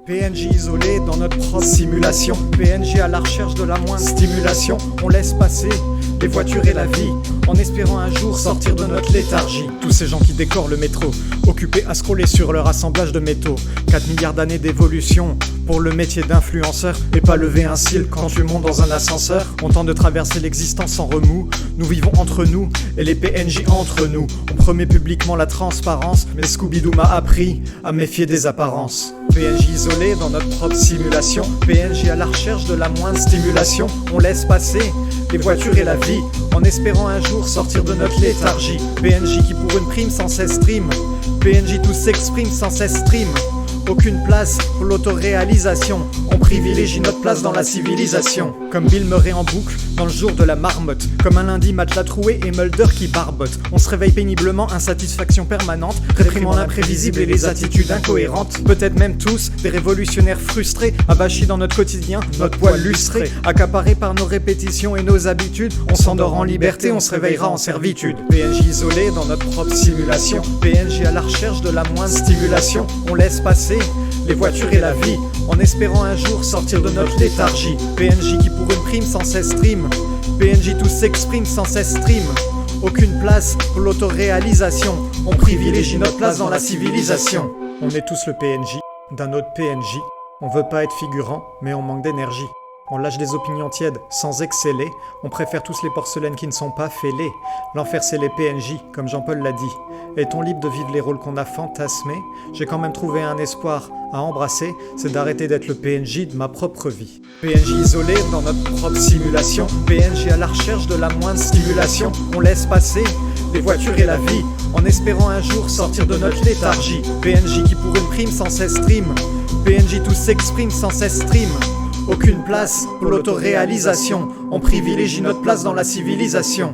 PNJ isolé dans notre propre simulation. PNJ à la recherche de la moindre stimulation. On laisse passer les voitures et la vie, en espérant un jour sortir de notre léthargie. Tous ces gens qui décorent le métro, occupés à scroller sur leur assemblage de métaux. 4 milliards d'années d'évolution pour le métier d'influenceur, et pas lever un cil quand tu montes dans un ascenseur. On tente de traverser l'existence sans remous. Nous vivons entre nous et les PNJ entre nous. On promet publiquement la transparence, mais Scooby-Doo m'a appris à méfier des apparences. PNJ isolé dans notre propre simulation. PNJ à la recherche de la moindre stimulation. On laisse passer les voitures et la vie, en espérant un jour sortir de notre léthargie. PNJ qui pour une prime sans cesse stream. PNJ tous s'expriment sans cesse stream. Aucune place pour l'autoréalisation. On privilégie notre place dans la civilisation. Comme Bill Murray en boucle dans le jour de la marmotte. Comme un lundi matelas troué et Mulder qui barbote. On se réveille péniblement, insatisfaction permanente, réprimant l'imprévisible et les attitudes incohérentes. Peut-être même tous des révolutionnaires frustrés, abâchis dans notre quotidien, notre poil lustré. Accaparés par nos répétitions et nos habitudes. On s'endort en liberté, on se réveillera en servitude. PNJ isolé dans notre propre simulation. PNJ à la recherche de la moindre stimulation. On laisse passer les voitures et la vie, en espérant un jour sortir de notre léthargie. PNJ qui pour une prime sans cesse stream. PNJ tous s'expriment sans cesse stream. Aucune place pour l'autoréalisation. On privilégie notre place dans la civilisation. On est tous le PNJ d'un autre PNJ. On veut pas être figurant, mais on manque d'énergie. On lâche des opinions tièdes sans exceller. On préfère tous les porcelaines qui ne sont pas fêlées. L'enfer c'est les PNJ, comme Jean-Paul l'a dit. Est-on libre de vivre les rôles qu'on a fantasmés? J'ai quand même trouvé un espoir à embrasser, c'est d'arrêter d'être le PNJ de ma propre vie. PNJ isolé dans notre propre simulation. PNJ à la recherche de la moindre stimulation. On laisse passer les voitures et la vie, en espérant un jour sortir de notre léthargie. PNJ qui pour une prime sans cesse stream. PNJ tous s'expriment sans cesse stream. Aucune place pour l'autoréalisation. On privilégie notre place dans la civilisation.